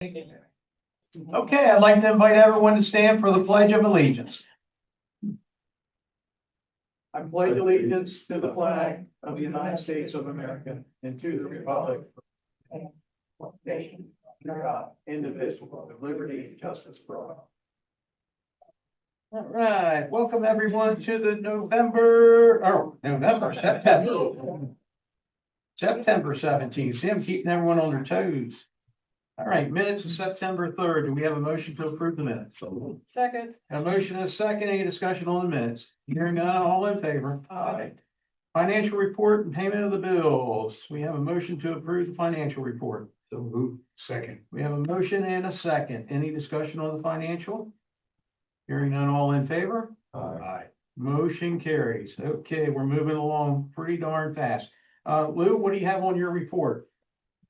Okay, I'd like to invite everyone to stand for the Pledge of Allegiance. I pledge allegiance to the flag of the United States of America and to the republic of one nation, under God, indivisible, with liberty and justice for all. All right, welcome everyone to the September 17th. See, I'm keeping everyone on their toes. All right, minutes of September 3rd. Do we have a motion to approve the minutes? Second. A motion and a second. Any discussion on the minutes? Hearing none, all in favor? Aye. Financial report and payment of the bills. We have a motion to approve the financial report. So moved. Second. We have a motion and a second. Any discussion on the financial? Hearing none, all in favor? Aye. Motion carries. Okay, we're moving along pretty darn fast. Lou, what do you have on your report?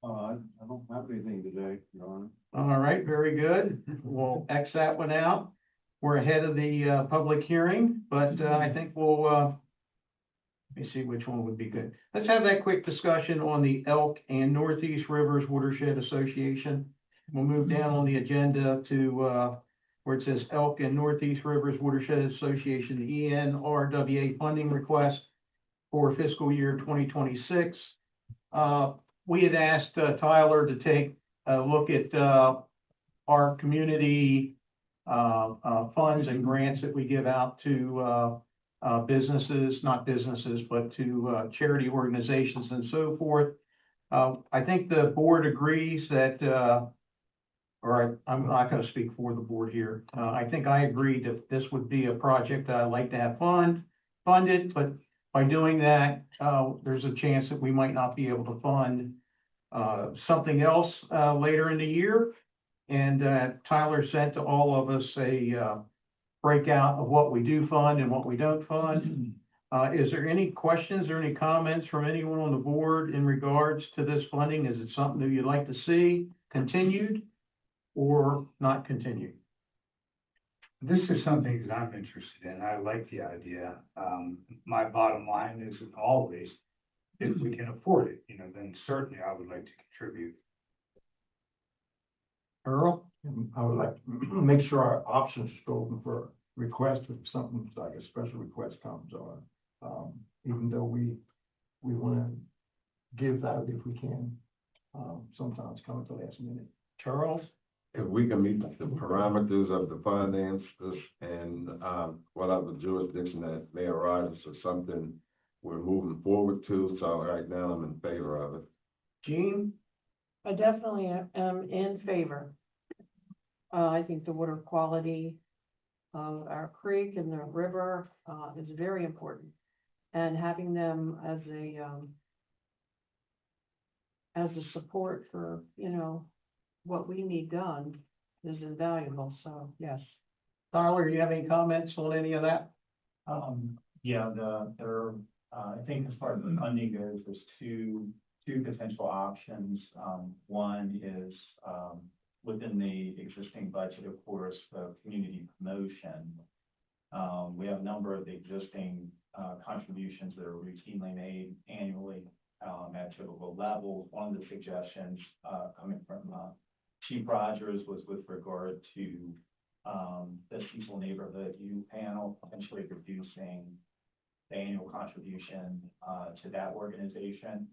I don't have anything today, Your Honor. All right, very good. We'll X that one out. We're ahead of the public hearing, but I think we'll, let me see which one would be good. Let's have that quick discussion on the Elk and Northeast Rivers Watershed Association. We'll move down on the agenda to where it says Elk and Northeast Rivers Watershed Association, the ENRWA funding request for fiscal year 2026. We had asked Tyler to take a look at our community funds and grants that we give out to businesses, not businesses, but to charity organizations and so forth. I think the board agrees that, I'm not going to speak for the board here. I think I agreed that this would be a project that I'd like to have funded, but by doing that, there's a chance that we might not be able to fund something else later in the year. And Tyler sent to all of us a breakout of what we do fund and what we don't fund. Is there any questions or any comments from anyone on the board in regards to this funding? Is it something that you'd like to see continued or not continued? This is something that I'm interested in. I like the idea. My bottom line is always, if we can afford it, then certainly I would like to contribute. Earl? I would like to make sure our options are open for requests if something like a special request comes on. Even though we want to give out if we can, sometimes come at the last minute. Charles? If we can meet the parameters of the finances and whatever jurisdiction that may arise or something we're moving forward to, so right now I'm in favor of it. Jean? I definitely am in favor. I think the water quality of our creek and the river is very important. And having them as a support for, what we need done is invaluable, so yes. Tyler, do you have any comments on any of that? Yeah, I think as far as the funding goes, there's two potential options. One is, within the existing budget, of course, the community promotion. We have a number of existing, contributions that are routinely made annually, at typical levels. One of the suggestions, coming from, Chief Rogers was with regard to, the Cecil Neighborhood Youth Panel, potentially reducing the annual contribution to that organization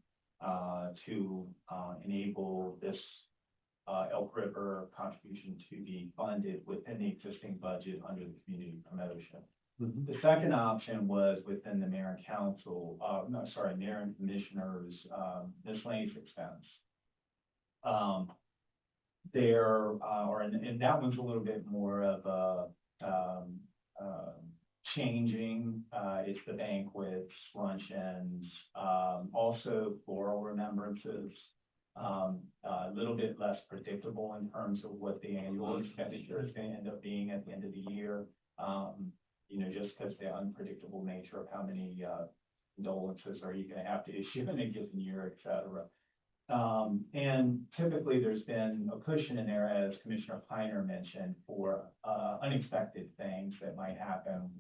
to enable this Elk River contribution to be funded within the existing budget under the community promotion. Mm-hmm. The second option was within the mayor and mayor and commissioner's miscellaneous expense. And that one's a little bit more of a changing. It's the banquets, luncheons, also floral remembrances. A little bit less predictable in terms of what the annual expenditure is going to end up being at the end of the year. Just because the unpredictable nature of how many condolences are you going to have to issue in a given year, et cetera. And typically there's been a cushion in there, as Commissioner Piner mentioned, for unexpected things that might happen.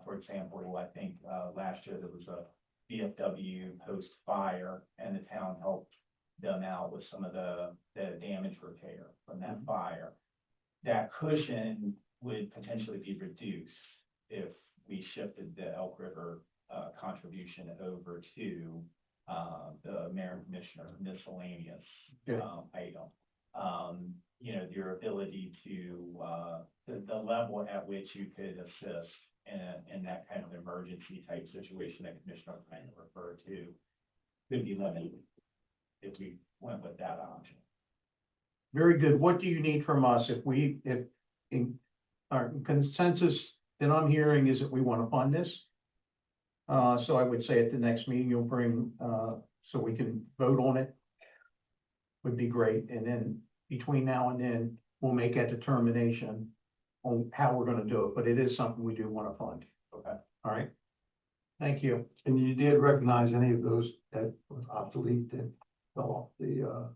For example, I think last year there was a VFW post fire, and the town helped them out with some of the damage repair from that fire. That cushion would potentially be reduced if we shifted the Elk River, contribution over to, the mayor and commissioner miscellaneous, Good. item. You know, your ability to, the level at which you could assist in that kind of emergency type situation that Commissioner kind of referred to could be limited if we went with that option. Very good. What do you need from us if in our consensus that I'm hearing is that we want to fund this? So I would say at the next meeting, you'll bring, so we can vote on it. Would be great. And then between now and then, we'll make a determination on how we're gonna do it, but it is something we do want to fund. Okay. All right? Thank you. And you did recognize any of those that was obsolete that fell off the,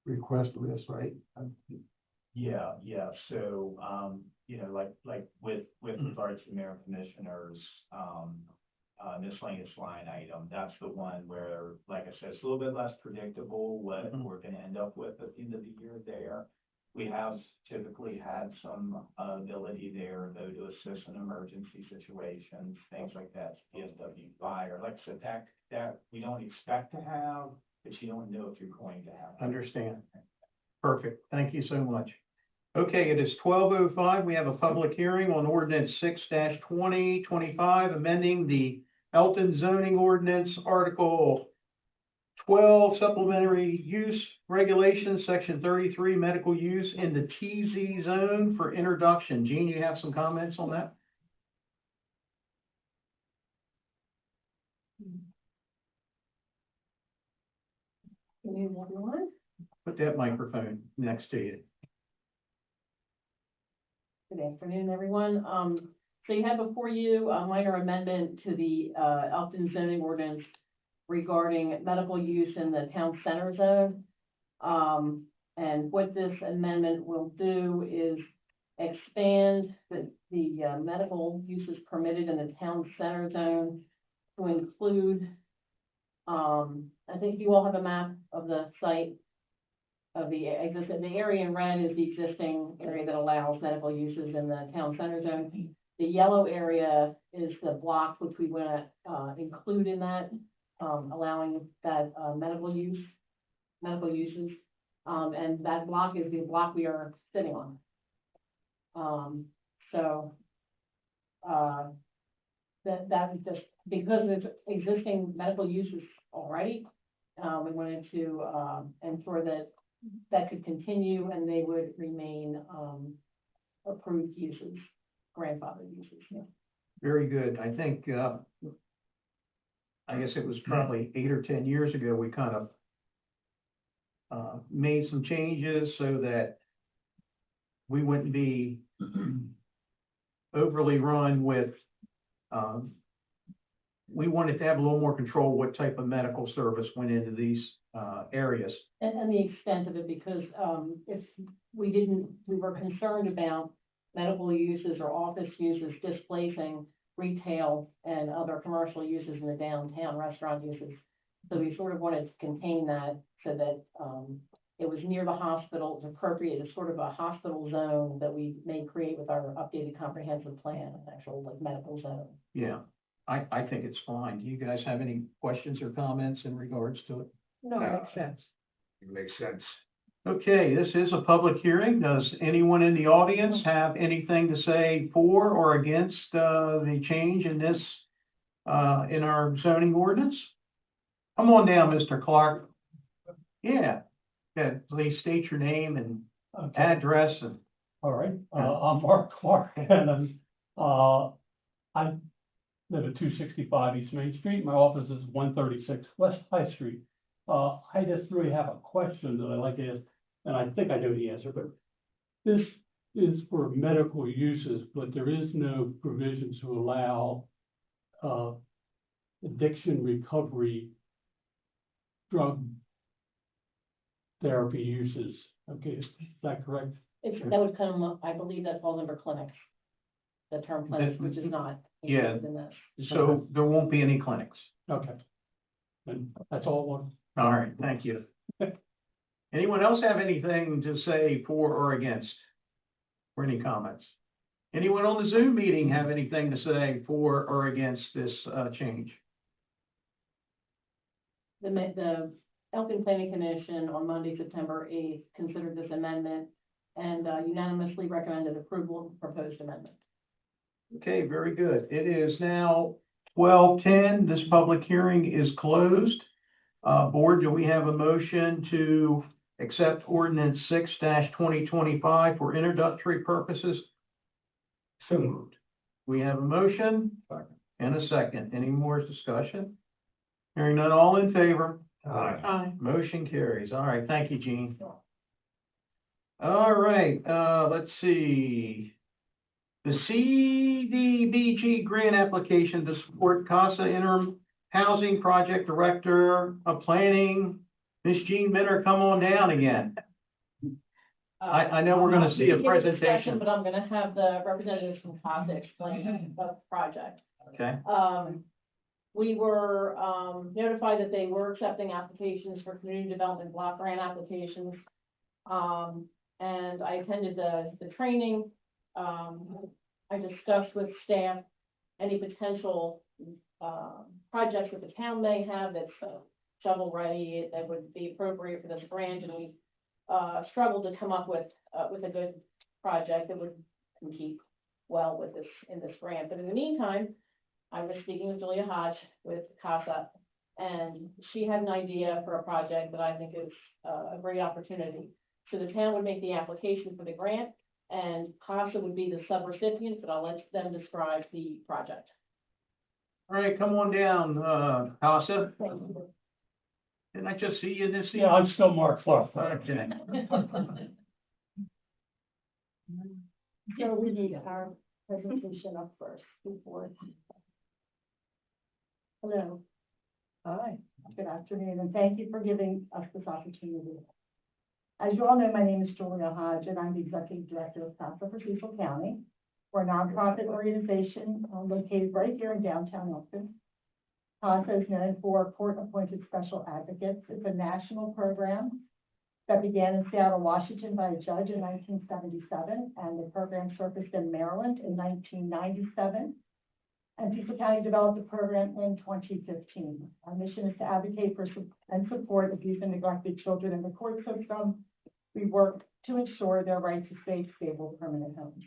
request list, right? Yeah, so, you know, like with regards to mayor and commissioners, miscellaneous line item, that's the one where, like I said, it's a little bit less predictable what Mhm. we're gonna end up with at the end of the year there. We have typically had some ability there, though, to assist in emergency situations, things like that, PSW fire, like I said, that we don't expect to have, but you don't know if you're going to have. Understand. Perfect. Thank you so much. Okay, it is 12:05. We have a public hearing on ordinance 6-2025, amending the Elkton zoning ordinance, Article 12, supplementary use regulations, Section 33, medical use in the TZ zone for introduction. Gene, you have some comments on that? Good evening, everyone. Put that microphone next to you. Good afternoon, everyone. So you have before you a minor amendment to the, Elkton zoning ordinance regarding medical use in the town center zone. And what this amendment will do is expand the medical uses permitted in the town center zone to include, I think you all have a map of the site of the area in red is the existing area that allows medical uses in the town center zone. The yellow area is the block which we want to, include in that, allowing that, medical uses. And that block is the block we are sitting on. That is just because it's existing medical uses already. We wanted to, ensure that could continue and they would remain, approved uses, grandfathered uses, yeah. Very good. I think, I guess it was probably 8 or 10 years ago, we kind of made some changes so that we wouldn't be overly run with, we wanted to have a little more control what type of medical service went into these areas. And the extent of it, because, if we were concerned about medical uses or office uses displacing retail and other commercial uses in the downtown, restaurant uses. So we sort of wanted to contain that so that, it was near the hospital, it's appropriate, it's sort of a hospital zone that we may create with our updated comprehensive plan, an actual like medical zone. Yeah, I think it's fine. Do you guys have any questions or comments in regards to it? No, it makes sense. It makes sense. Okay, this is a public hearing. Does anyone in the audience have anything to say for or against, the change in this, in our zoning ordinance? Come on down, Mr. Clark. Yeah, please state your name and address and. All right, I'm Mark Clark, and I live at 265 East Main Street. My office is 136 West High Street. I just really have a question that I'd like to ask, and I think I know the answer, but this is for medical uses, but there is no provision to allow addiction recovery drug therapy uses. Okay, is that correct? That would come, I believe that falls under clinics. The term clinics, which is not Yeah. included in this. So there won't be any clinics. Okay. And that's all one. All right, thank you. Anyone else have anything to say for or against? Or any comments? Anyone on the Zoom meeting have anything to say for or against this, change? The Elkton Planning Commission on Monday, September 8th, considered this amendment and unanimously recommended approval of the proposed amendment. Okay, very good. It is now 12:10. This public hearing is closed. Board, do we have a motion to accept ordinance 6-2025 for introductory purposes? So moved. We have a motion Second. and a second. Any more discussion? Hearing none, all in favor? Aye. Aye. Motion carries. All right, thank you, Gene. All right, let's see. The CDBG grant application to support CASA interim housing project director of planning, Ms. Jean Minner, come on down again. I know we're gonna see a We can give discussion, presentation. But I'm gonna have the representatives from CASA explain the project. Okay, We were, notified that they were accepting applications for community development block grant applications. And I attended the training. I discussed with staff any potential, projects that the town may have that's shovel ready, that would be appropriate for this grant, and we struggled to come up with a good project that would compete well with this, in this grant. But in the meantime, I was speaking with Julia Hodge with CASA, and she had an idea for a project that I think is a great opportunity. So the town would make the application for the grant, and CASA would be the subrecipient, but I'll let them describe the project. all right, come on down, Casa. Thank you. Didn't I just see you in this? Yeah, I'm still Mark Clark. Okay. So we need our presentation up first before. Hello. Aye. Good afternoon, and thank you for giving us this opportunity. As you all know, my name is Julia Hodge, and I'm the Executive Director of CASA for Cecil County. We're a nonprofit organization located right here in downtown Elkton. CASA is known for court-appointed special advocates. It's a national program that began in Seattle, Washington by a judge in 1977, and the program surfaced in Maryland in 1997. And Cecil County developed the program in 2015. Our mission is to advocate for and support abused and neglected children in the court system. We work to ensure their right to safe, stable, permanent homes.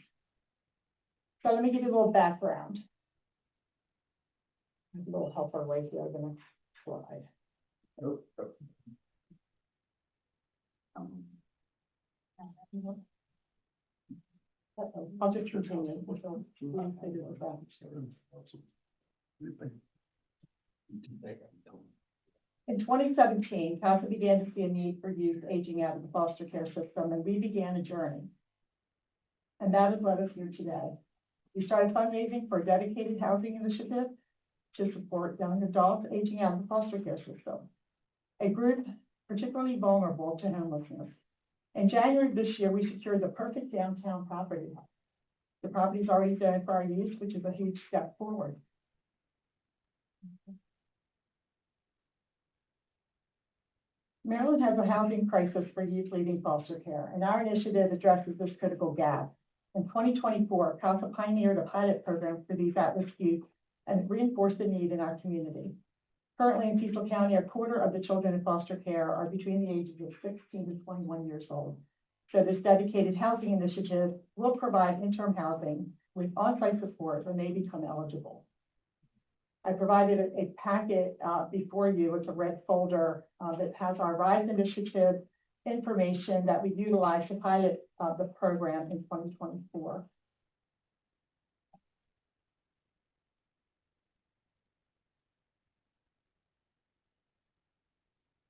So let me give you a little background. A little helper right here, the next slide. I'll just continue. In 2017, CASA began to see a need for youth aging out of the foster care system, and we began a journey. And that has led us here today. We started fundraising for a dedicated housing initiative to support young adults aging out of the foster care system, a group particularly vulnerable to homelessness. In January of this year, we secured the perfect downtown property. The property is already zoned for our use, which is a huge step forward. Maryland has a housing crisis for youth leaving foster care, and our initiative addresses this critical gap. In 2024, CASA pioneered a pilot program for these at-risk youth, and it reinforced the need in our community. Currently in Cecil County, a quarter of the children in foster care are between the ages of 16 to 21 years old. So this dedicated housing initiative will provide interim housing with on-site support when they become eligible. I provided a packet before you. It's a red folder that has our RISE initiative information that we utilized to pilot the program in 2024.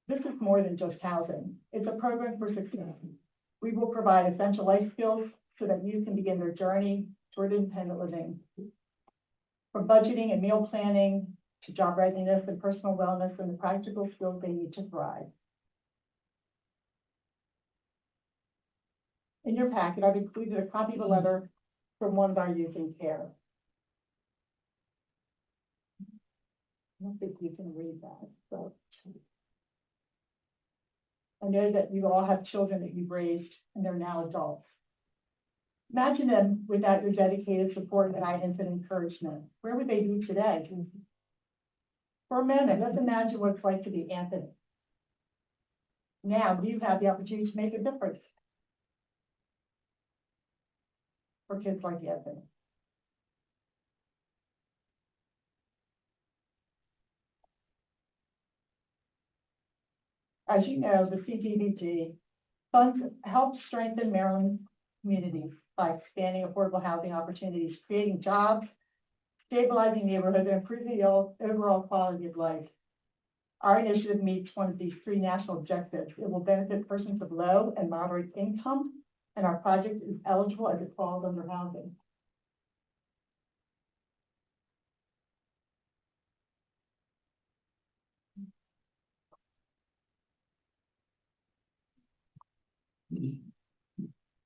This is more than just housing. It's a program for success. We will provide essential life skills so that youth can begin their journey toward independent living. From budgeting and meal planning to job readiness and personal wellness and the practical skills they need to thrive. In your packet, I've included a copy of a letter from one of our youth in care. I don't think you can read that, so. I know that you all have children that you've raised and they're now adults. Imagine them without your dedicated support, guidance, and encouragement. Where would they be today? For a moment, let's imagine what it's like to be Anthony. Now you have the opportunity to make a difference for kids like Anthony. As you know, the CDBG funds help strengthen Maryland communities by expanding affordable housing opportunities, creating jobs, stabilizing neighborhoods, and improving the overall quality of life. Our initiative meets one of these three national objectives. It will benefit persons of low and moderate income, and our project is eligible as it falls under housing.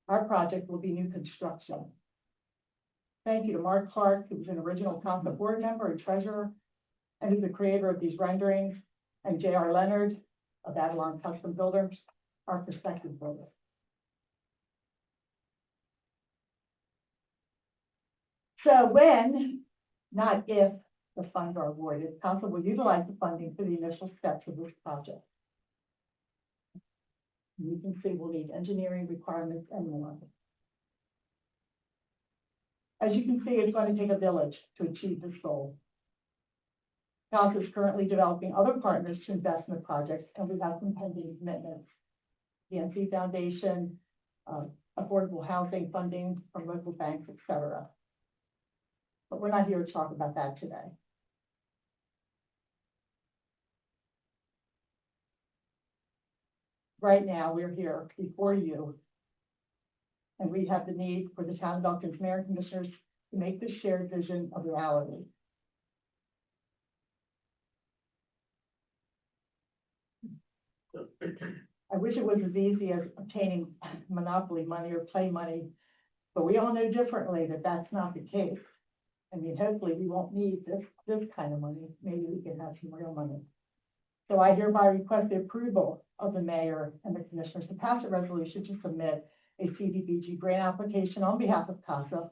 Our project will be new construction. Thank you to Mark Clark, who was an original council board member and treasurer, and is the creator of these renderings, and J.R. Leonard of Avalon Custom Builders, our prospective builder. So when, not if, the funds are awarded, council will utilize the funding for the initial steps of this project. You can see we'll need engineering requirements and more. As you can see, it's going to take a village to achieve this goal. Council is currently developing other partners to invest in the project, and we have some pending commitments. The NC Foundation, affordable housing funding from local banks, etc. But we're not here to talk about that today. Right now, we're here before you, and we have the need for the town of Elkton's mayor and commissioners to make this shared vision a reality. I wish it was as easy as obtaining monopoly money or play money, but we all know differently that that's not the case. I mean, hopefully we won't need this kind of money. Maybe we can have some real money. So I hereby request the approval of the mayor and the commissioners to pass a resolution to submit a CDBG grant application on behalf of CASA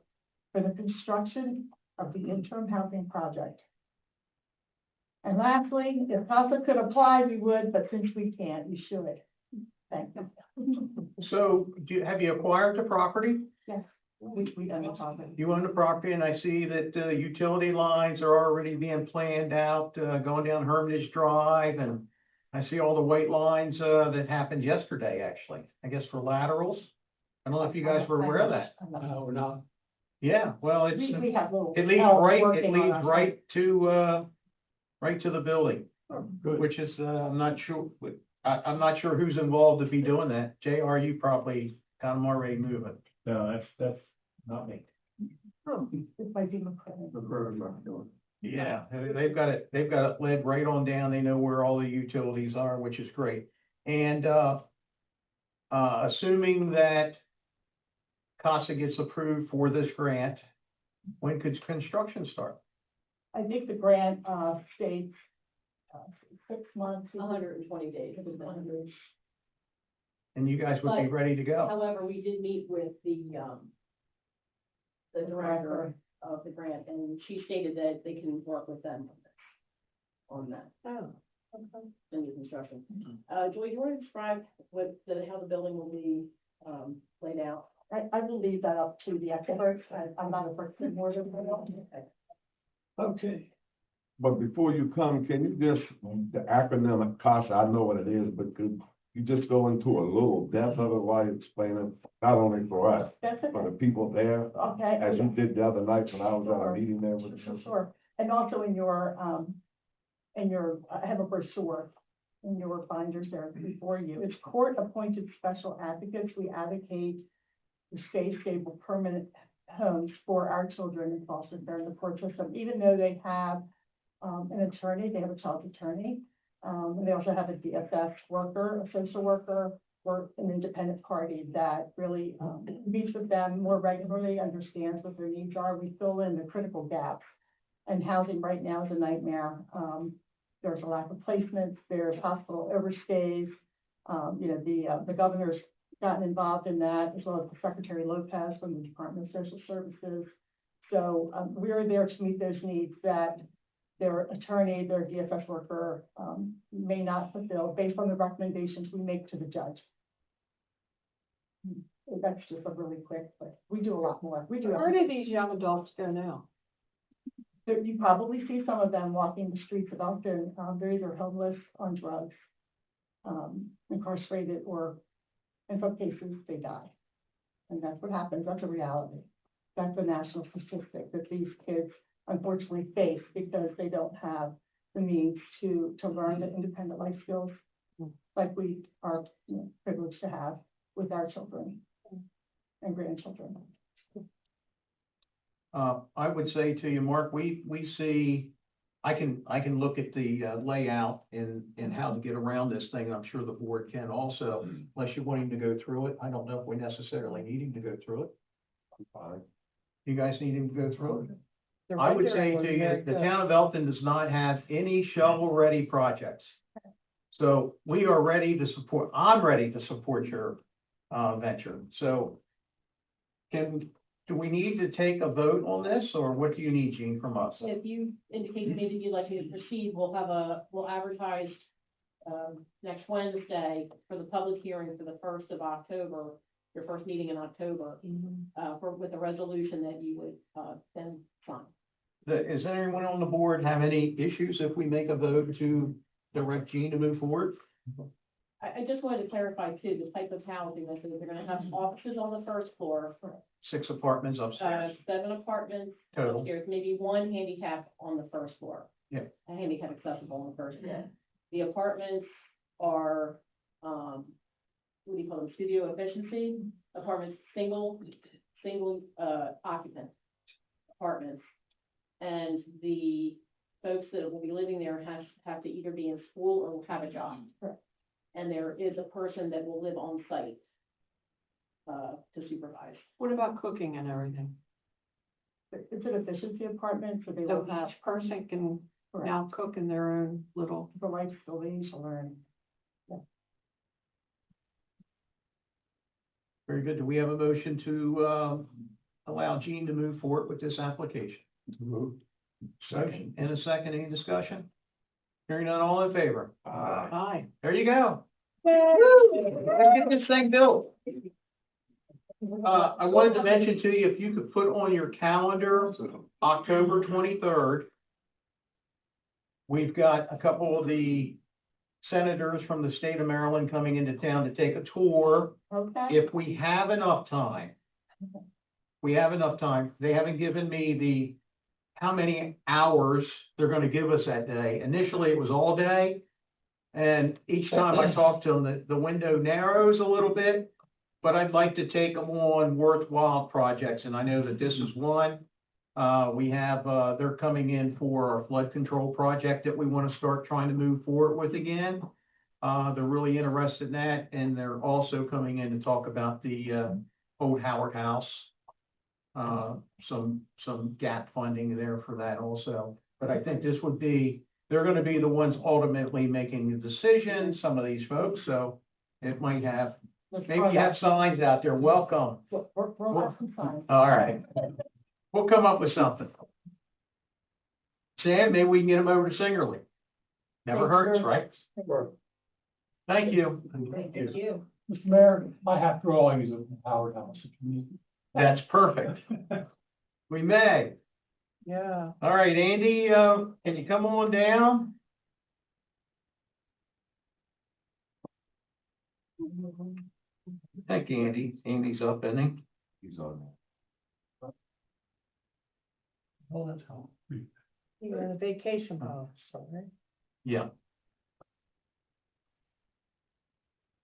for the construction of the interim housing project. And lastly, if CASA could apply, we would, but since we can't, you should. Thank you. So have you acquired the property? Yes, we own the property. You own the property, and I see that utility lines are already being planned out, going down Hermitage Drive, and I see all the white lines, that happened yesterday, actually, I guess for laterals. I don't know if you guys were aware of that. No, we're not. Yeah, well, it's, We have little. it leads elves right, working it on leads our- right to the building, Good. which is, I'm not sure, I'm not sure who's involved to be doing that. JR, you probably got them already moving. No, that's not me. This might be McCray. Yeah, they've got it led right on down. They know where all the utilities are, which is great. And, assuming that CASA gets approved for this grant, when could construction start? I think the grant, states, 6 months. 120 days. And you guys would be But- ready to go? However, we did meet with the director of the grant, and she stated that they can work with them on that. Oh, okay. The new construction. Joy, do you want to describe how the building will be, laid out? I will leave that up to the experts. I'm not a person more than that. Okay. But before you come, can you just, the acronym CASA, I know what it is, but could you just go into a little depth of it while you explain it? Not only for us, That's for okay. the people there, Okay. as you did the other night when I was at Sure. a meeting there with you. Sure. And also in your, I have a brochure in your binders there before you. It's court-appointed special advocates. We advocate the safe, stable, permanent homes for our children in foster care in the court system, even though they have an attorney, they have a child attorney. And they also have a DSS worker, a social worker, or an independent party that really meets with them more regularly, understands what their needs are. We fill in the critical gaps. And housing right now is a nightmare. There's a lack of placements, there's hospital overstays, The governor's gotten involved in that, as well as the Secretary Lopez from the Department of Social Services. So, we are there to meet those needs that their attorney, their DSS worker, may not fulfill based on the recommendations we make to the judge. That's just a really quick, but we do a lot more. We do. Where do these young adults go now? You probably see some of them walking the streets of Elkton. They're either homeless, on drugs, incarcerated, or in some cases, they die. And that's what happens. That's a reality. That's a national statistic that these kids unfortunately face because they don't have the means to learn the independent life skills like we are privileged to have with our children and grandchildren. I would say to you, Mark, we see, I can look at the layout and how to get around this thing, and I'm sure the board can also, unless you're wanting to go through it. I don't know if we necessarily need him to go through it. Fine. You guys need him to go through it? The I would say rendering was to you, very the good. town of Elkton does not have any shovel-ready projects. So we are ready to support, I'm ready to support your venture. So do we need to take a vote on this, or what do you need, Gene, from us? If you indicate to me that you'd like me to proceed, we'll advertise, next Wednesday for the public hearing for the 1st of October, your first meeting in October, with a resolution that you would, then sign. Does anyone on the board have any issues if we make a vote to direct Gene to move forward? I just wanted to clarify too, the type of housing, that they're gonna have offices on the first floor, 6 apartments upstairs 7 apartments total. upstairs, maybe 1 handicap on the first floor. Yeah. A handicap accessible on the first floor. The apartments are, what do you call them, studio efficiency apartments, single, occupant apartments. And the folks that will be living there have to either be in school or have a job. And there is a person that will live on site, to supervise. What about cooking and everything? It's an efficiency apartment, so they So will have each person can now cook in their own little. the life skill they need to learn. Very good. Do we have a motion to allow Gene to move forward with this application? Motion and a second, any discussion? Hearing none, all in favor? Aye. There you go. Let's get this thing built. I wanted to mention to you, if you could put on your calendar, October 23rd. We've got a couple of the senators from the state of Maryland coming into town to take a tour. Okay. If we have enough time. We have enough time. They haven't given me how many hours they're gonna give us that day. Initially, it was all day. And each time I talk to them, the window narrows a little bit. But I'd like to take them on worthwhile projects, and I know that this is one. We have, they're coming in for a flood control project that we wanna start trying to move forward with again. They're really interested in that, and they're also coming in to talk about the, old Howard House. Some gap funding there for that also. But I think this would be, they're gonna be the ones ultimately making the decision, some of these folks, so it might have, maybe you have signs out there, welcome. We'll have some fun. All right. We'll come up with something. Sam, maybe we can get him over to Singerly. Never hurts, right? Thank you. Thank you. Mr. Mayor, I have drawings of Howard House. if you need. That's perfect. We may. Yeah. All right, Andy, can you come on down? Thank you, Andy. Andy's up, isn't he? He's on there. Oh, that's all. You're in a vacation house, right? Yeah.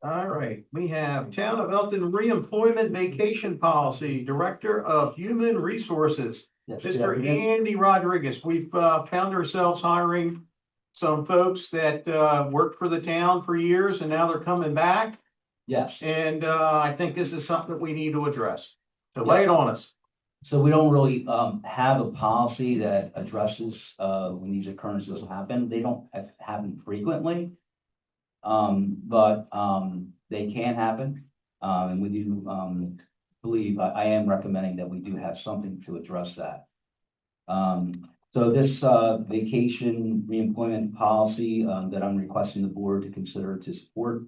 All right, we have Town of Elkton Reemployment Vacation Policy, Director of Human Resources, Mr. Andy Rodriguez. We've found ourselves hiring some folks that worked for the town for years, and now they're coming back. Yes, And I think this is something that we need to address. So lay it on us. so we don't really, have a policy that addresses, when these occurrences happen. They don't happen frequently. but, they can happen. And we do, believe, I am recommending that we do have something to address that. So this, vacation reemployment policy, that I'm requesting the board to consider to support,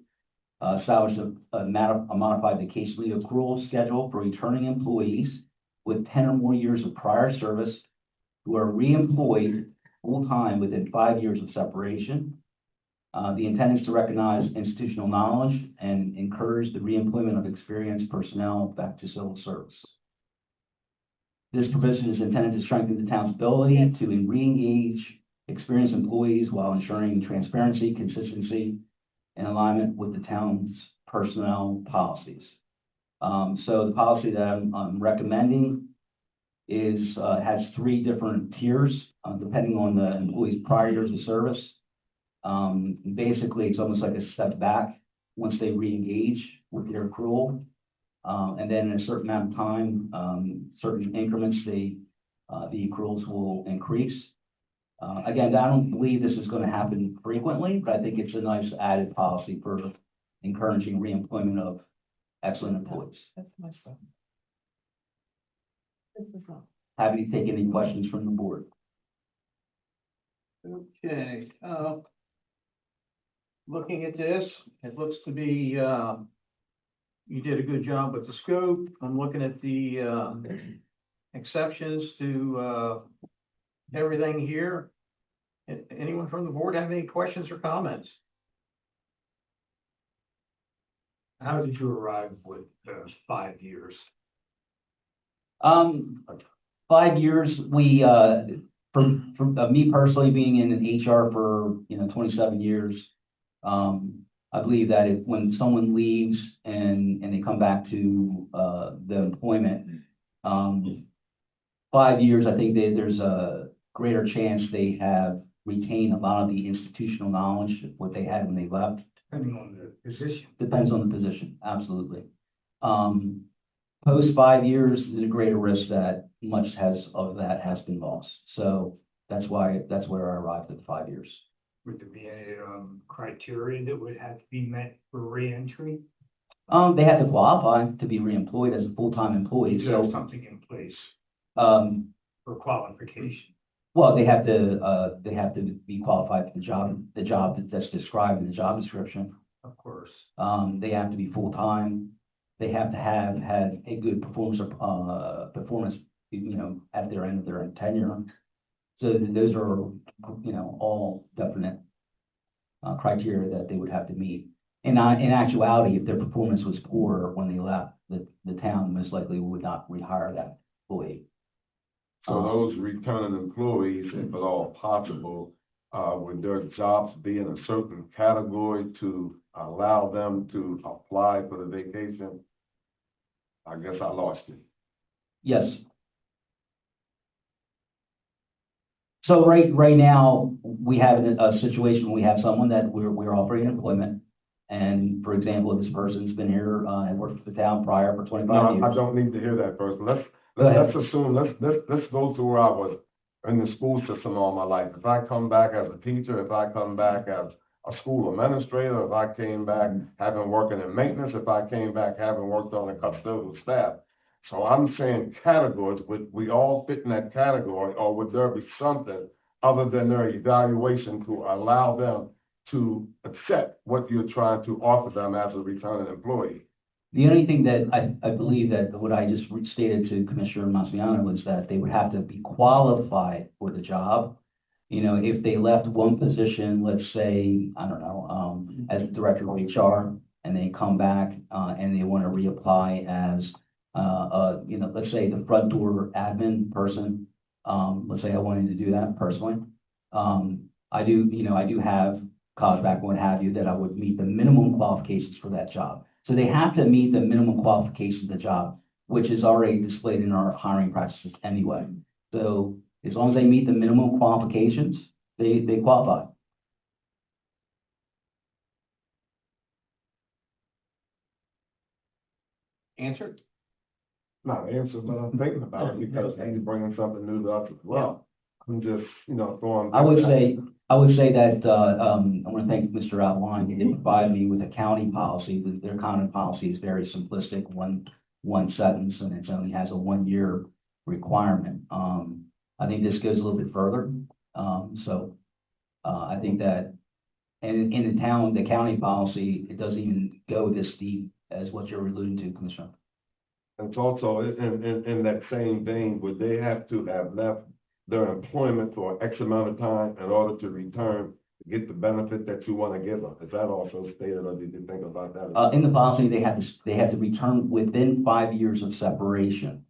established a modified vacation leave accrual schedule for returning employees with 10 or more years of prior service who are reemployed full-time within 5 years of separation. The intent is to recognize institutional knowledge and encourage the reemployment of experienced personnel back to civil service. This provision is intended to strengthen the town's ability to re-engage experienced employees while ensuring transparency, consistency, and alignment with the town's personnel policies. So the policy that I'm recommending is, has 3 different tiers, depending on the employee's prior years of service. Basically, it's almost like a step back once they re-engage with their accrual. And then in a certain amount of time, certain increments, the accruals will increase. Again, I don't believe this is going to happen frequently, but I think it's a nice added policy for encouraging reemployment of excellent employees. That's my stuff. This is all. Happy to take any questions from the board. Okay, looking at this, it looks to be, you did a good job with the scope. I'm looking at the, exceptions to, everything here. Anyone from the board have any questions or comments? How did you arrive with 5 years? 5 years, we, from me personally being in HR for, 27 years, I believe that when someone leaves and they come back to, the employment, 5 years, I think there's a greater chance they have retained a lot of the institutional knowledge, what they had when they left. Depending on the position. Depends on the position, absolutely. Post 5 years, there's a greater risk that much of that has been lost. So that's where I arrived at 5 years. Would there be any criteria that would have to be met for reentry? They have to qualify to be reemployed as a full-time employee, Is there so, something in place for for qualification? well, they have to be qualified for the job that's described in the job description. Of course. They have to be full-time. They have to have had a good performance, at their end of their tenure. So those are, all definite, criteria that they would have to meet. And in actuality, if their performance was poor when they left, the town most likely would not rehire that employee. So those returning employees, if at all possible, would their jobs be in a certain category to allow them to apply for the vacation? I guess I lost you. Yes. So right now, we have a situation where we have someone that we're offering employment. And for example, this person's been here, and worked for the town prior for 25 No, years. I don't need to hear that first. Go ahead. Let's assume, let's go to where I was in the school system all my life. If I come back as a teacher, if I come back as a school administrator, if I came back having working in maintenance, if I came back having worked on the custodial staff. So I'm saying categories, would we all fit in that category, or would there be something other than their evaluation to allow them to accept what you're trying to offer them as a returning employee? The only thing that I believe that what I just stated to Commissioner Mastriano was that they would have to be qualified for the job. If they left one position, let's say, I don't know, as director of HR, and they come back, and they want to reapply as, let's say the front door admin person, let's say I wanted to do that personally. I do have college background, what have you, that I would meet the minimum qualifications for that job. So they have to meet the minimum qualifications of the job, which is already displayed in our hiring practices anyway. So as long as they meet the minimum qualifications, they qualify. Answered? Not an answer, but I'm thinking about it because he's bringing something new to us as well. I'm just, throwing. I would say, I would say that, I want to thank Mr. Outline, he did provide me with a county policy, their county policy is very simplistic, one sentence, and it only has a 1 year requirement. I think this goes a little bit further, I think that, and in the county policy, it doesn't even go this deep as what you're alluding to, Commissioner. And it's also in that same vein, would they have to have left their employment for X amount of time in order to return, to get the benefit that you want to give them? Is that also stated, or did you think about that? In the policy, they have to return within 5 years of separation.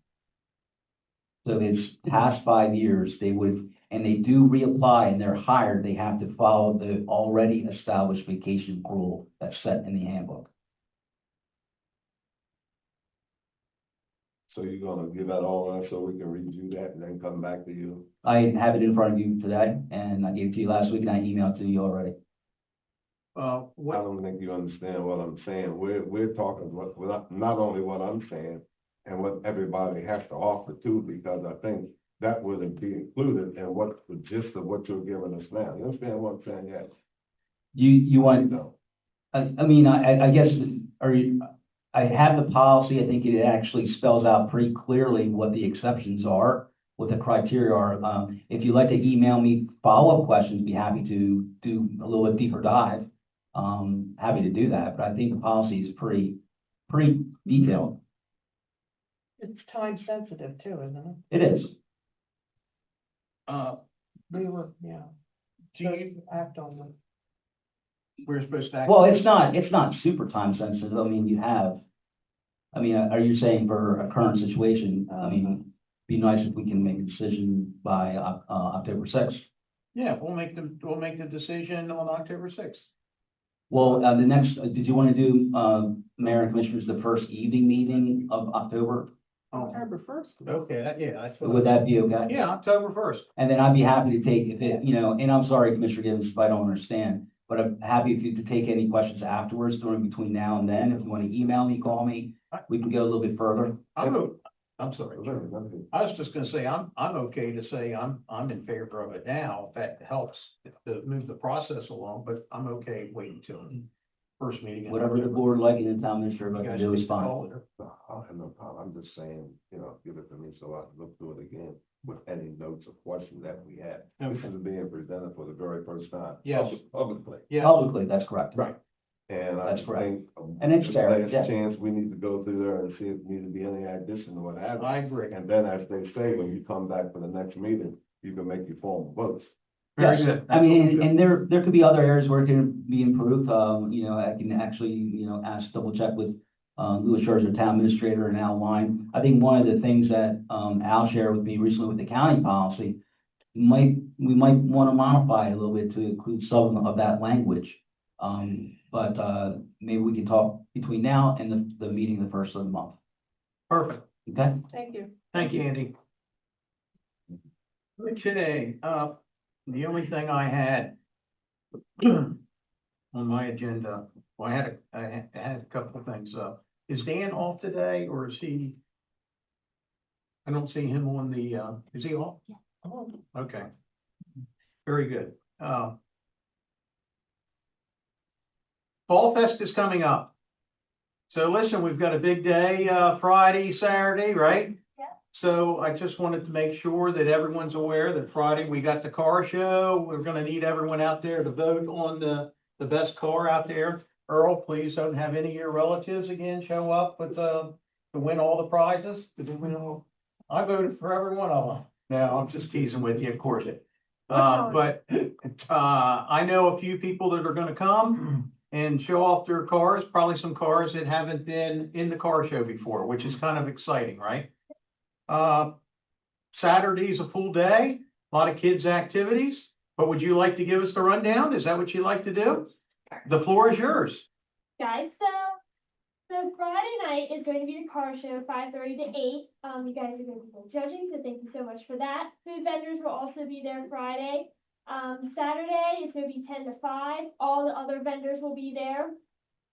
So if it's past 5 years, they would, and they do reapply and they're hired, they have to follow the already established vacation rule that's set in the handbook. So you're gonna give that all us so we can review that and then come back to you? I have it in front of you today, and I gave it to you last week, and I emailed it to you already. I What, don't think you understand what I'm saying. We're talking not only what I'm saying and what everybody has to offer too, because I think that would be included in what the gist of what you're giving us now. You understand what I'm saying? Yes. You want, No. I mean, I guess, I have the policy, I think it actually spells out pretty clearly what the exceptions are, what the criteria are. If you'd like to email me follow-up questions, be happy to do a little bit deeper dive. Happy to do that, but I think the policy is pretty detailed. It's time sensitive too, isn't It is. it? Yeah. do you, Act on them. we're supposed to act? Well, it's not super time sensitive. I mean, are you saying for a current situation, be nice if we can make a decision by, October 6th? Yeah, we'll make the decision on October 6th. Well, did you want to do, Mayor and Commissioners, the first evening meeting of October? October 1st. Okay, that's. Would that be okay? Yeah, October 1st. And then I'd be happy to take, if it, and I'm sorry, Commissioner Gibbons, if I don't understand, but I'm happy if you to take any questions afterwards between now and then. If you want to email me, call me, we can go a little bit further. I'm sorry. I was just gonna say, I'm okay to say I'm in favor of it now, if that helps to move the process along, but I'm okay waiting till the first meeting. in Whatever the October. board like, and the town administrator You like to guys do is make the fine. call there. I have no problem. I'm just saying, give it to me so I can look through it again with any notes or questions that we have. This is being presented for the very first time. Yes. Publicly. Yeah, Publicly, that's correct. right. And I That's correct. think. And it's this fair, last yeah. chance, we need to go through there and see if there need to be any addition or what have you. I agree. And then, as they say, when you come back for the next meeting, you can make your formal votes. Very Yes. good. I mean, and there could be other areas where it can be improved. I can actually, double check with, Louis Scherzer, town administrator, and Al Line. I think one of the things that, Al shared with me recently with the county policy, we might want to modify it a little bit to include some of that language. But maybe we can talk between now and the meeting the first of the month, Perfect. okay? Thank you. Thank you, Andy. Okay, the only thing I had on my agenda, well, I had a couple of things. Is Dan off today, or is he? I don't see him on the, is he off? Yeah. Oh, okay. Very good. Fall Fest is coming up. So listen, we've got a big day, Friday, Saturday, right? Yeah. So I just wanted to make sure that everyone's aware that Friday we got the car show. We're gonna need everyone out there to vote on the best car out there. Earl, please don't have any of your relatives again show up with, to win all the prizes. I voted for every one of them. No, I'm just teasing with you, of course. But I know a few people that are gonna come and show off their cars, probably some cars that haven't been in the car show before, which is kind of exciting, right? Saturday's a full day, a lot of kids' activities, but would you like to give us the rundown? Is that what you'd like to do? The floor is yours. Guys, so Friday night is going to be the car show, 5:30 to 8. You guys are going to be judging, so thank you so much for that. Food vendors will also be there Friday. Saturday is going to be 10 to 5. All the other vendors will be there.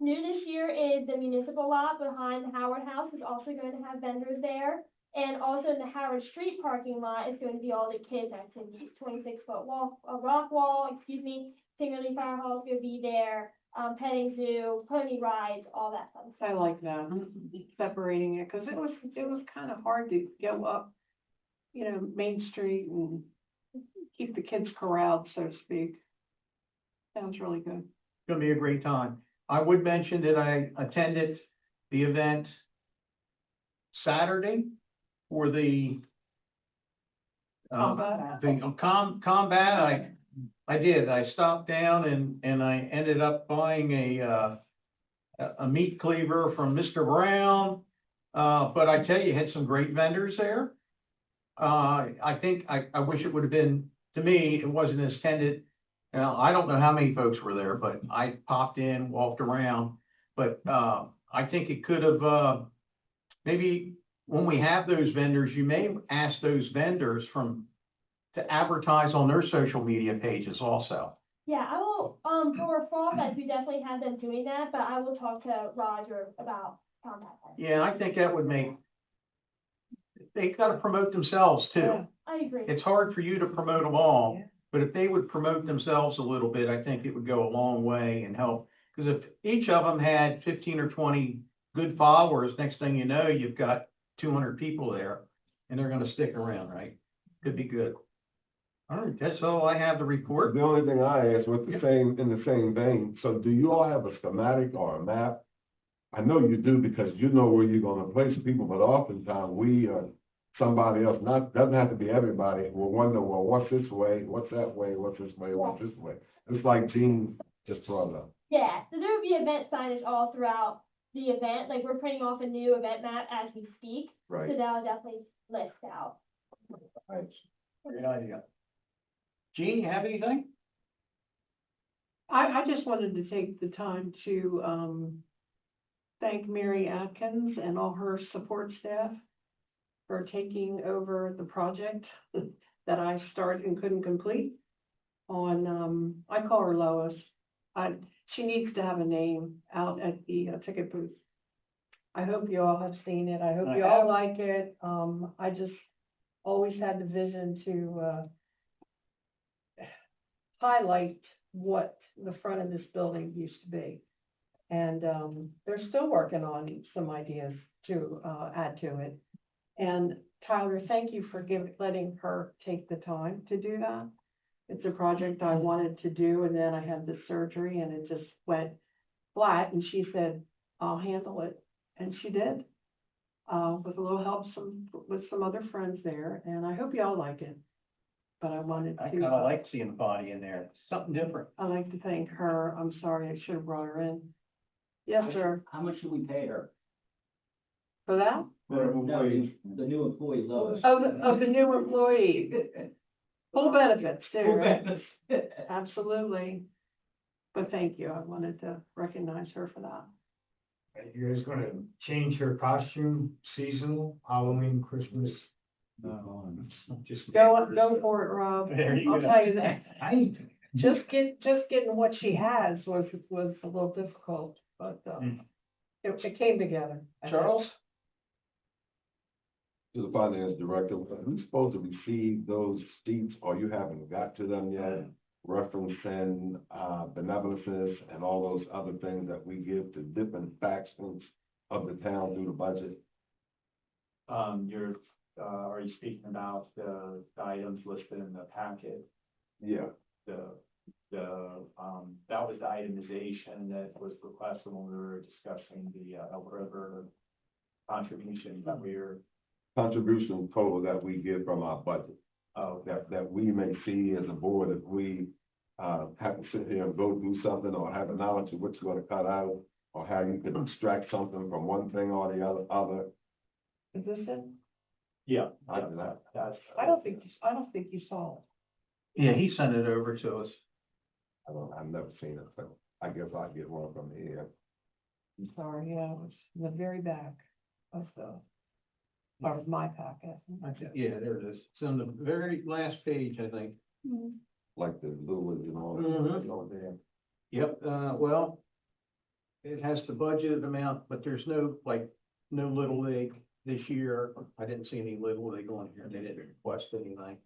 New this year is the municipal lot behind the Howard House is also going to have vendors there. And also in the Howard Street parking lot is going to be all the kids' activities, 26-foot rock wall, Singerly Fire Hall is gonna be there, petting zoo, pony rides, all that fun stuff. I like that, separating it, cause it was kind of hard to go up, Main Street and keep the kids corralled, so to speak. Sounds really good. Gonna be a great time. I would mention that I attended the event Saturday for the combat. I did. I stopped down and I ended up buying a meat cleaver from Mr. Brown. But I tell you, had some great vendors there. I think, I wish it would have been, to me, it wasn't as tended. Now, I don't know how many folks were there, but I popped in, walked around. But, I think it could have, maybe when we have those vendors, you may ask those vendors to advertise on their social media pages also. Yeah, I will, for Fall Fest, we definitely have them doing that, but I will talk to Roger about combat. Yeah, I think that would they gotta promote themselves too. Yeah. I agree. It's hard for you to promote them all, Yeah. but if they would promote themselves a little bit, I think it would go a long way and help. Cause if each of them had 15 or 20 good followers, next thing you know, you've got 200 people there and they're gonna stick around, right? Could be good. All right, that's all I have to report. The only thing I asked in the same vein, so do you all have a schematic or a map? I know you do because you know where you're gonna place people, but oftentimes we or somebody else, doesn't have to be everybody, will wonder, well, what's this way, what's that way, what's this way, what's this way? It's like Gene just brought up. Yeah, so there will be event signage all throughout the event, like we're printing off a new event map as we speak. Right. So that'll definitely list out. Right. Great idea. Gene, you have anything? I just wanted to take the time to, thank Mary Atkins and all her support staff for taking over the project that I started and couldn't complete on, I call her Lois. She needs to have a name out at the ticket booth. I hope you all have seen it. I hope I you all have. like it. I just always had the vision to, highlight what the front of this building used to be. And, they're still working on some ideas to, add to it. And Tyler, thank you for letting her take the time to do that. It's a project I wanted to do, and then I had the surgery and it just went flat, and she said, I'll handle it, and she did. With a little help with some other friends there, and I hope y'all like it. But I wanted to. I kinda like seeing the body in there. It's something different. I'd like to thank her. I'm sorry, I should have brought her in. Yes, sir. How much do we pay her? For that? The new employee, Lois. Of the new employee. Full benefits too, right? Absolutely. But thank you. I wanted to recognize her for that. Are you guys gonna change her costume seasonal, Halloween, Christmas? Just. Go for it, Rob. There you I'll go. tell you that. I, Just getting what she has was a little difficult, but, it came together. I think. Charles? To the finance director, who's supposed to receive those seats, or you haven't got to them yet? Referencing, benevolences and all those other things that we give to different factions of the town through the budget. Are you speaking about the items listed in the packet? Yeah. That was the itemization that was requested when we were discussing the Elk River contribution that we were. Contribution total that we give from our budget, Oh, that we may see as a board, if we, have to sit here and go through something, or have a knowledge of what you're gonna cut out, or how you can extract something from one thing or the other. Is this it? yeah. I do that. That's. I don't think you saw it. Yeah, he sent it over to us. I've never seen it, so I guess I'll get one from here. I'm sorry, yeah, it was in the very back of my packet. Yeah, there it is. It's on the very last page, I think. Like the little, Mhm. over there. Yep, well, it has the budgeted amount, but there's no Little League. this year. I didn't see any Little League on here. They didn't request anything.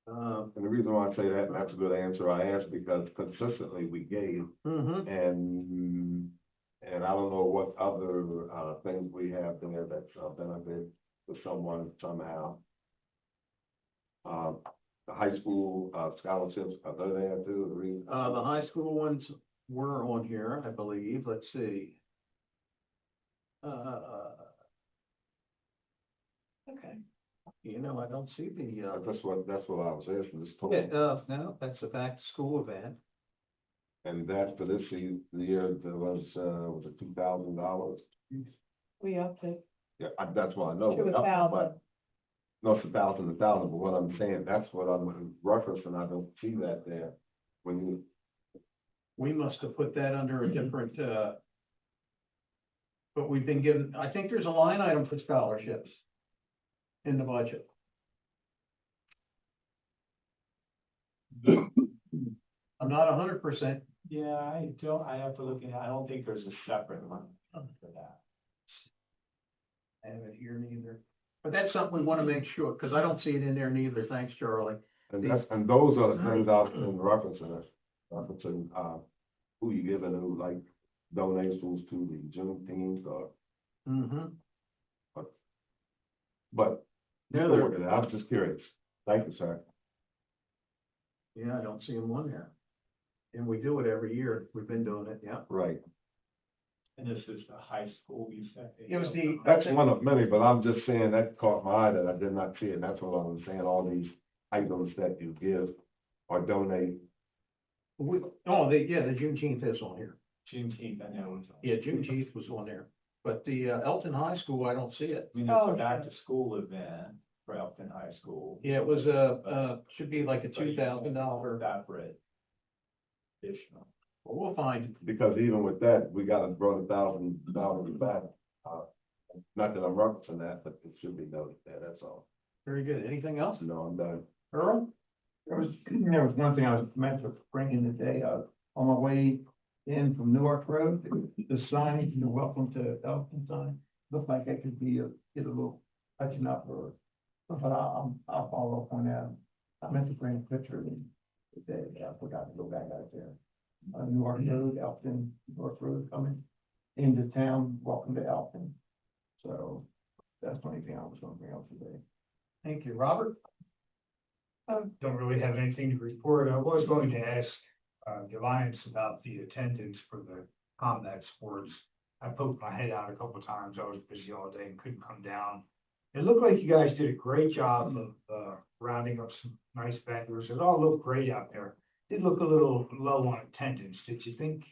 And the reason why I say that, and that's a good answer I asked, because consistently we gave, Mm-hmm. and I don't know what other, things we have there that's a benefit to someone somehow. The high school, scholarships, are they there too? The reason- The high school ones were on here, I believe. Let's see. Okay. You know, I don't see the, That's what I was asking, this yeah, total. no, that's a back to school event. And that for this year, there was it $2,000? We upped it Yeah, that's what I know. to but- 1,000. No, it's 1,000, but what I'm saying, that's what I'm referencing, I don't see that there. When you, We must have put that under a different, but we've been given, I think there's a line item for scholarships in the budget. I'm not 100%. Yeah, I have to look at, I don't think there's a separate one for that. I have it here neither. But that's something we want to make sure, because I don't see it in there neither. Thanks, Charlie. and those are the things I've been referencing, who you giving, who like donations to the Juneteenth or, Mm-hmm. but. Yeah, go with it. I'm just curious. Thank you, sir. Yeah, I don't see them on there. And we do it every year. We've been doing it, yeah. Right. And this is the high school, you said? It was the. That's one of many, but I'm just saying that caught my eye that I did not see it, and that's what I was saying, all these items that you give or donate. Yeah, the Juneteenth is on here. Juneteenth, I know. it's on. Yeah, Juneteenth was on there. But the Elkton High School, I don't see it. I mean, Oh, it's a back sure. to school event for Elkton High School. Yeah, it was should be like a $2,000. Separate. Additional. Well, we'll find it. Because even with that, we gotta bring $1,000 back. Not that I'm referencing that, but it should be noted there, that's all. Very good. Anything else? No, I'm done. Earl? There was one thing I was meant to bring in today, on my way in from Newark Road, the sign, you're welcome to Elkton sign, looked like it could be get a little touching up or, but I'll follow up on that. I meant to bring a picture in today, but I forgot to go back out there. Newark Road, Elkton, Newark Road coming into town, welcome to Elkton. So that's the only thing I was gonna bring up today. Thank you. Robert? Don't really have anything to report. I was going to ask, the Alliance about the attendance for the combat sports. I poked my head out a couple of times. I was busy all day and couldn't come down. It looked like you guys did a great job of, rounding up some nice vendors. It all looked great out there. Did look a little low on attendance, did you think?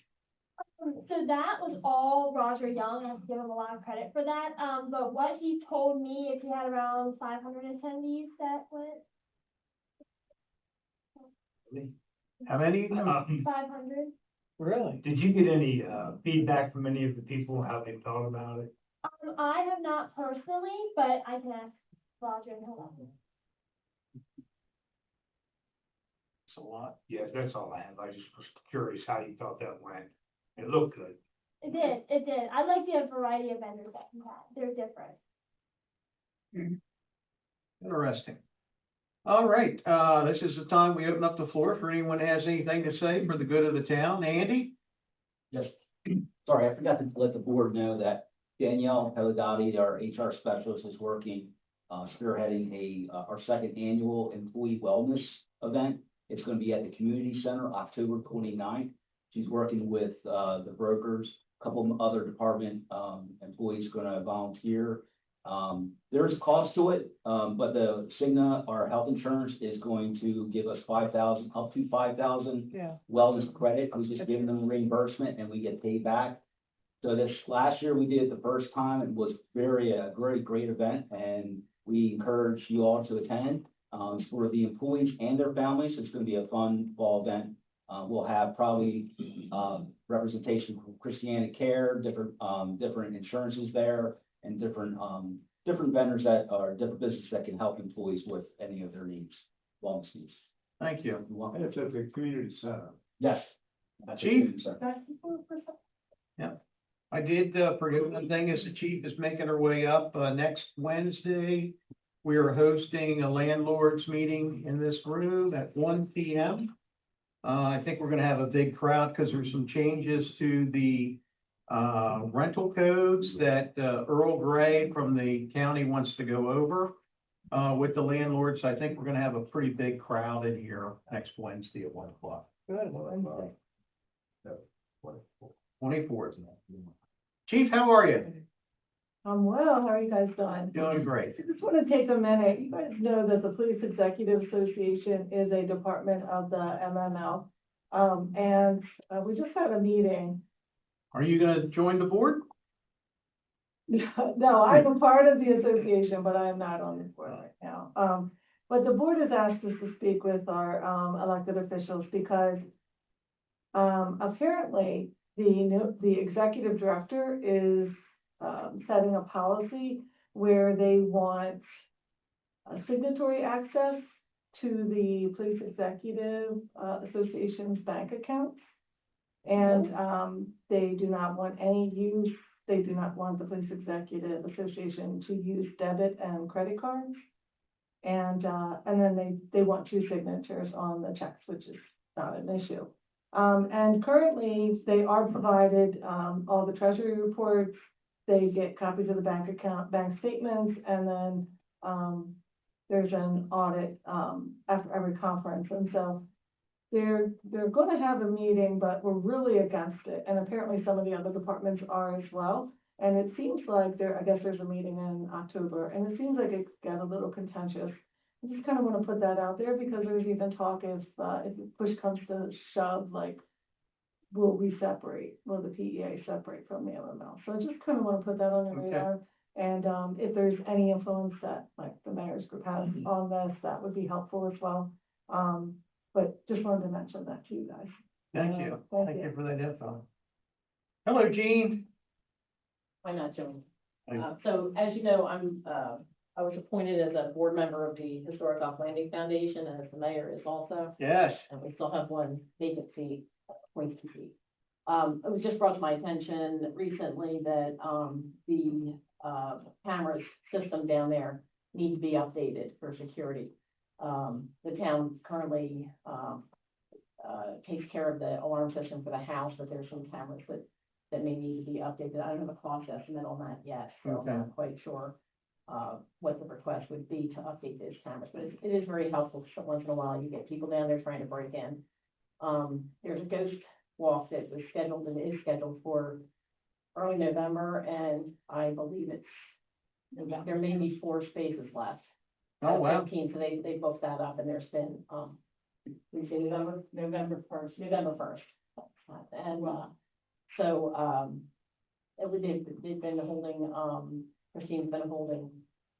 So that was all Roger Young. I have to give him a lot of credit for that. But what he told me, if he had around 500 attendees that went, How many? 500. Really? Did you get any, feedback from any of the people, how they thought about it? I have not personally, but I can ask Roger and he'll let me know. It's a lot. Yeah, that's all I have. I just was curious how you thought that went. It looked good. It did. I like the variety of vendors that we had. They're different. Interesting. All right, this is the time we open up the floor for anyone who has anything to say for the good of the town. Andy? Just, sorry, I forgot to let the board know that Danielle Pelagati, our HR specialist, is working, spearheading our second annual employee wellness event. It's gonna be at the community center, October 29th. She's working with, the brokers, a couple of other department, employees gonna volunteer. There's a cost to it, but the Cigna, our health insurance, is going to give us up to 5,000 Yeah. wellness credit. We just give them reimbursement and we get paid back. So this last year we did it the first time. It was very great event, and we encourage you all to attend. For the employees and their families, it's gonna be a fun fall event. We'll have probably, representation from Christiana Care, different insurances there, and different vendors that are different businesses that can help employees with any of their needs, wellness needs. Thank you. You want- It's at the community center. Yes. That's the Chief? student center. That's the first person. I did, forget one thing, as the chief is making her way up, next Wednesday, we are hosting a landlord's meeting in this room at 1 p.m. I think we're gonna have a big crowd, because there's some changes to the, rental codes that, Earl Gray from the county wants to go over, with the landlords. I think we're gonna have a pretty big crowd in here next Wednesday at 1 o'clock. Good, Wednesday. 24th. Chief, how are you? I'm well, how are you guys doing? Doing great. I just want to take a minute. You guys know that the Police Executive Association is a department of the MML. We just had a meeting. Are you gonna join the board? No, I'm a part of the association, but I am not on the board right now. But the board has asked us to speak with our, elected officials because, apparently the executive director is, setting a policy where they want signatory access to the Police Executive, Association's bank accounts. And, they do not want any use, they do not want the Police Executive Association to use debit and credit cards. And then they want 2 signatures on the checks, which is not an issue. And currently, they are provided, all the treasury reports, they get copies of the bank statements, and then, there's an audit, after every conference. And so they're gonna have a meeting, but we're really against it, and apparently some of the other departments are as well. And it seems like I guess there's a meeting in October, and it seems like it could get a little contentious. I just kind of want to put that out there, because there's even talk if push comes to shove, like, will the PEA separate from the MML? So I just kind of want to put that on your Okay. radar. And, if there's any influence that, like, the mayor's group has on this, that would be helpful as well. But just wanted to mention that to you guys. Thank you. Thank Thank you. you for that info. Hello, Jean. Why not, Joan? Thank you. So as you know, I was appointed as a board member of the Historic Off Landing Foundation, and as the mayor is also, Yes. and we still have one vacancy, appointed seat. It was just brought to my attention recently that, the, cameras system down there need to be updated for security. The town currently, takes care of the alarm system for the house, but there's some cameras that may need to be updated. I don't have a cost estimate on that yet, so Okay. I'm not quite sure, what the request would be to update those cameras, but it is very helpful. So once in a while, you get people down there trying to break in. There's a ghost walk that was scheduled and is scheduled for early November, and I believe there may be 4 spaces left. Oh, wow. 15, so they booked that up, and there's been, we say November 1st. And, they've been holding, Christine's been holding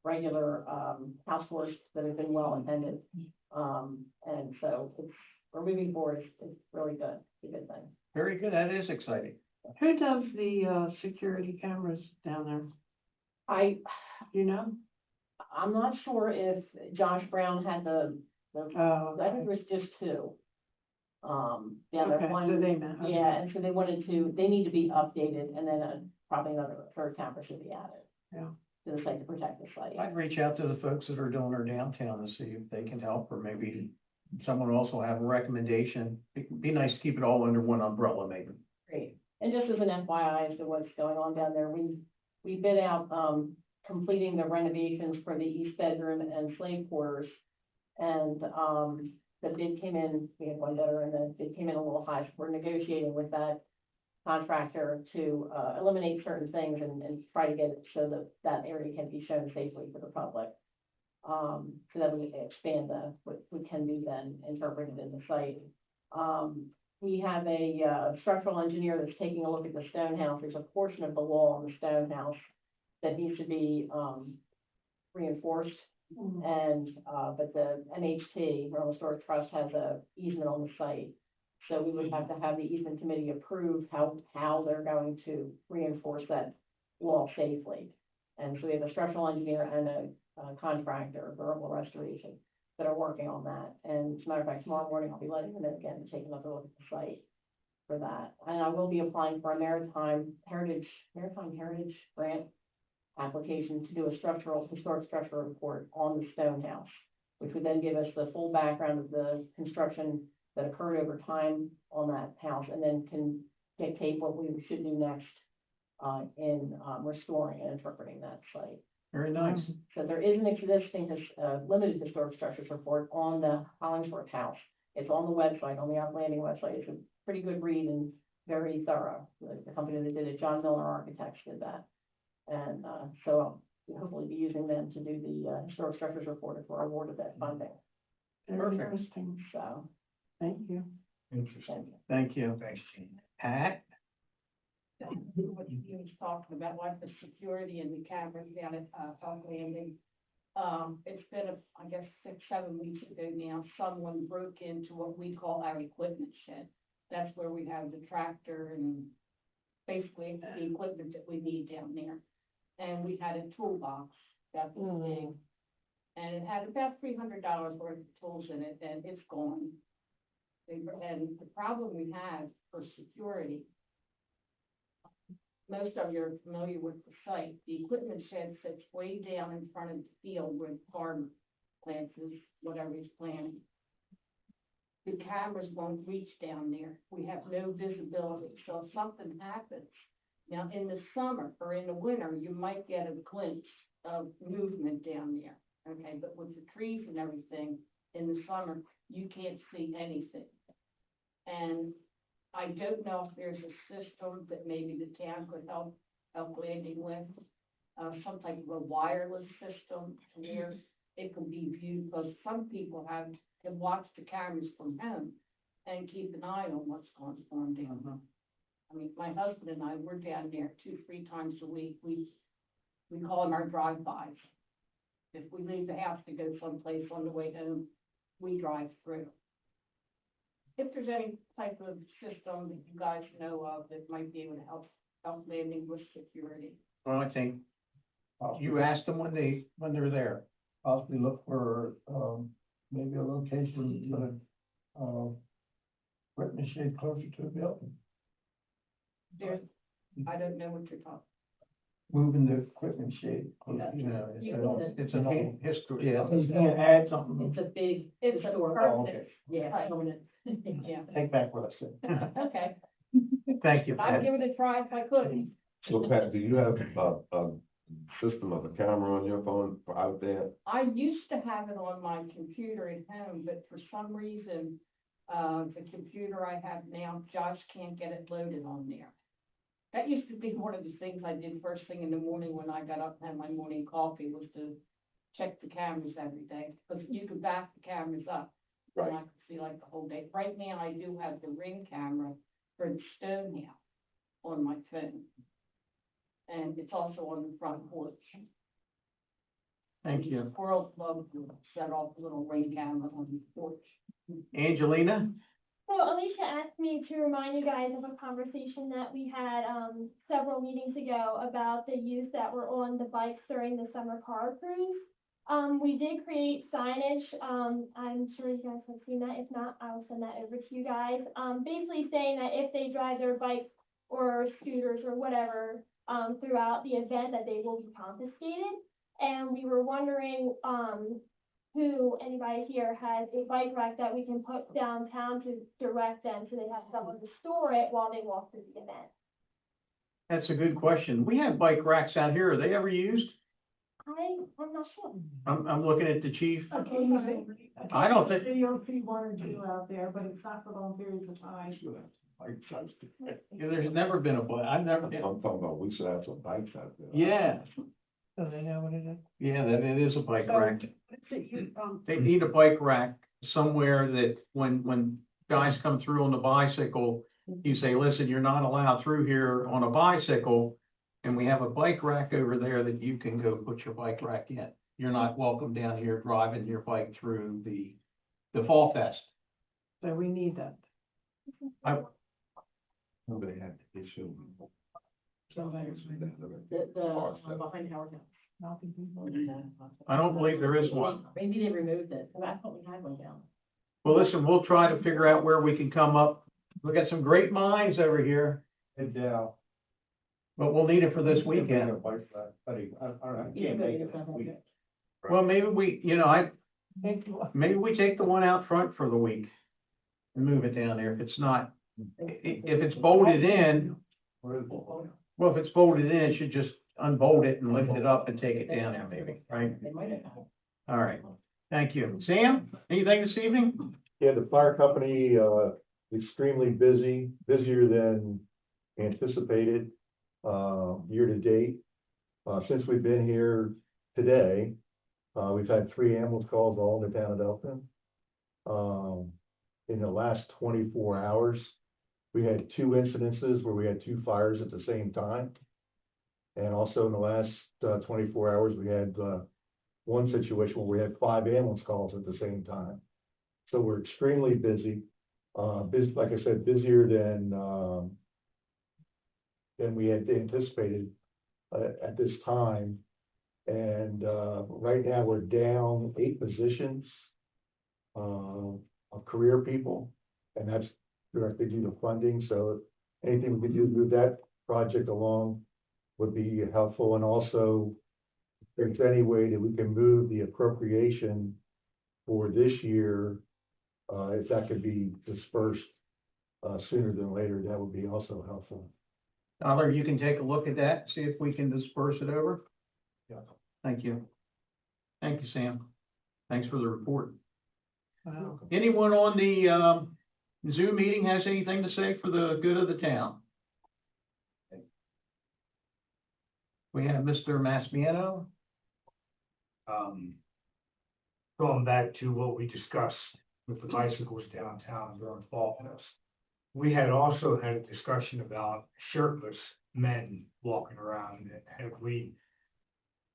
regular, house tours that have been well attended. And so we're moving forward. It's really good. It's a good thing. Very good. That is exciting. Who does the, security cameras down there? You know? I'm not sure if Josh Brown had the, Oh, I think it was just 2. The other okay, one. so they know. Yeah, and so they need to be updated, and then probably another 3rd camera should be added. Yeah. To the site to protect the site. I'd reach out to the folks that are doing our downtown to see if they can help, or maybe someone also have a recommendation. It'd be nice to keep it all under one umbrella, maybe. Great. And just as an FYI as to what's going on down there, we bid out, completing the renovations for the east bedroom and slave quarters. And, the bid came in, we had one bidder, and the bid came in a little high. So we're negotiating with that contractor to, eliminate certain things and try to get it so that that area can be shown safely for the public. So that we expand what we can do then, interpreted in the site. We have a, structural engineer that's taking a look at the stone house. There's a portion of the wall on the stone house that needs to be, reinforced. And, but the NHT, Rural Historic Trust, has a easement on the site. So we would have to have the easement committee approve how they're going to reinforce that wall safely. And so we have a structural engineer and a contractor, Verbal Restoration, that are working on that. And as a matter of fact, tomorrow morning, I'll be letting them in again to take another look at the site. for that. And I will be applying for a maritime heritage grant application to do a historic structural report on the stone house, which would then give us the full background of the construction that occurred over time on that house, and then can dictate what we should do next in restoring and interpreting that site. Very nice. So there is an existing limited historic structures report on the Hollingsworth house. It's on the website, on the Outlanding website. It's a pretty good read and very thorough. The company that did it, John Miller Architects, did that. And so I'll hopefully be using them to do the historic structures report if we're awarded that funding. Very interesting. So, Thank you. Interesting. Thank you. Thanks, Gene. Pat? What you was talking about, like the security and the cameras down at, Elk Landing. It's been, I guess, 6-7 weeks ago now, someone broke into what we call our equipment shed. That's where we have the tractor and basically the equipment that we need down there. And we had a toolbox that was big. And it had about $300 worth of tools in it, and it's gone. And the problem we have for security, most of you are familiar with the site. The equipment shed sits way down in front of the field where the farm plants is, whatever he's planting. The cameras won't reach down there. We have no visibility. So if something happens, now in the summer or in the winter, you might get a glimpse of movement down there. Okay, but with the trees and everything, in the summer, you can't see anything. And I don't know if there's a system that maybe the town could help Landing with, some type of a wireless system where it can be viewed, because some people can watch the cameras from home and keep an eye on what's going on down there. I mean, my husband and I, we're down there 2-3 times a week. We call them our drive-bys. If we leave the house to go someplace on the way home, we drive through. If there's any type of system that you guys know of that might be able to help Landing with security. Well, I think you asked them when they're there. Possibly look for, maybe a location, equipment shed closer to the building. I don't know what you're talking. Moving the equipment shed. You know, You it's an old history. Yeah, he's gonna add something. it's a big It's a historic. perfect, Yeah, permanent. yeah, Take back what I said. okay. Thank you, I'd Pat. give it a try if I could. So Pat, do you have a system of a camera on your phone for out there? I used to have it on my computer at home, but for some reason, the computer I have now, Josh can't get it loaded on there. That used to be one of the things I did first thing in the morning when I got up and had my morning coffee, was to check the cameras every day, because you could back the cameras up. And I could see like the whole day. Right now, I do have the Ring camera for the stone house on my phone. And it's also on the front porch. Thank you. Squirrels love to set off a little Ring camera on the porch. Angelina? So Alicia asked me to remind you guys of a conversation that we had, several meetings ago about the youth that were on the bikes during the summer car cruise. We did create signage, I'm sure you guys have seen that. If not, I'll send that over to you guys. Basically saying that if they drive their bikes or scooters or whatever, throughout the event, that they will be confiscated. And we were wondering, who, anybody here has a bike rack that we can put downtown to direct them so they have someone to store it while they walk through the event. That's a good question. We have bike racks out here. Are they ever used? I'm not sure. I'm looking at the chief. Okay, I don't think- COP 1 or 2 out there, but it's not for long periods of time. There's never been a bike. I've never. I'm talking about, we should have some bikes out there. Yeah, Do they know what it is? yeah, that it is a bike So, rack. you, They need a bike rack somewhere that when guys come through on the bicycle, you say, listen, you're not allowed through here on a bicycle. And we have a bike rack over there that you can go put your bike rack in. You're not welcome down here driving your bike through the Fall Fest. so we need that. Somebody had the issue. Behind Howard House. I don't believe there is one. Maybe they removed it, 'cause I thought we had one down. Well, listen, we'll try to figure out where we can come up We got some great minds over here, And, but we'll need it for this weekend. Well, maybe we, maybe we take the one out front for the week and move it down there. If it's not, if it's bolted in, well, if it's bolted in, it should just unbolt it and lift it up and take it down there maybe, right? All right, thank you. Sam, anything this evening? Yeah, the fire company, extremely busy, busier than anticipated, year to date. Since we've been here today, we've had 3 ambulance calls all in the town of Elkton. In the last 24 hours, we had 2 incidences where we had 2 fires at the same time. And also in the last 24 hours, we had one situation where we had 5 ambulance calls at the same time. So we're extremely busy. Like I said, busier than we had anticipated at this time. And right now, we're down 8 positions of career people, and that's directly due to funding. So anything we can do to move that project along would be helpful. And also, if there's any way that we can move the appropriation for this year, if that could be dispersed sooner than later, that would be also helpful. Tyler, you can take a look at that, see if we can disperse it over. Yeah. Thank you. Thank you, Sam. Thanks for the report. Wow. Anyone on the Zoom meeting has anything to say for the good of the town? We have Mr. Masmiano. Going back to what we discussed with the bicycles downtown during Fall Fest. We had also had a discussion about shirtless men walking around. Have we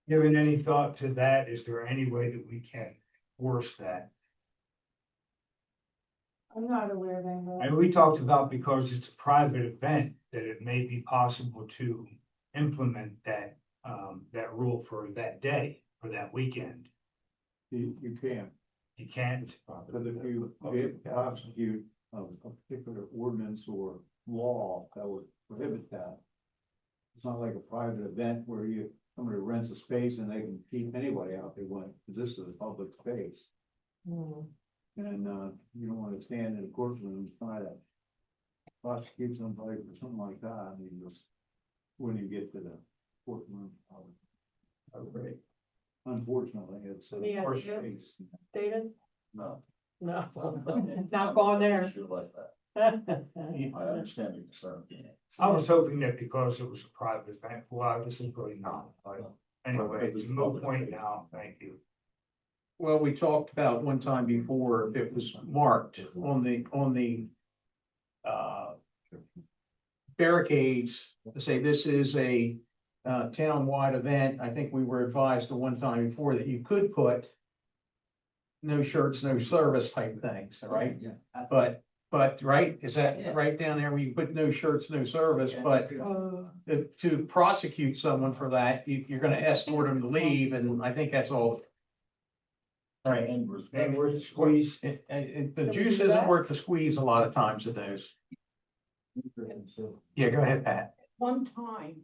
given any thought to that? Is there any way that we can force that? I'm not aware of anyone. And we talked about, because it's a private event, that it may be possible to implement that, that rule for that day, for that weekend. You can. You can't. But if you prosecute a particular ordinance or law that would prohibit that, it's not like a private event where somebody rents a space and they can keep anybody out they want. This is a public space. Hmm. And, you don't want to stand in a courtroom and try to prosecute somebody for something like that. I mean, just when you get to the courtroom. Right. Unfortunately, it's a Yeah, harsh yeah. case. David? No. No, not going there. Like that. I understand your concern. I was hoping that because it was a private event, well, this is really not, but anyway, it's no point now, thank you. Well, we talked about one time before, if it was marked on the barricades to say this is a town-wide event. I think we were advised the one time before that you could put no shirts, no service type things, right? Yeah. But, right, is that right down there where you put no shirts, no service, but to prosecute someone for that, you're gonna escort them to leave, and I think that's all. Right. And we're the squeeze. The juice isn't worth the squeeze a lot of times of those. Yeah, go ahead, Pat. One time,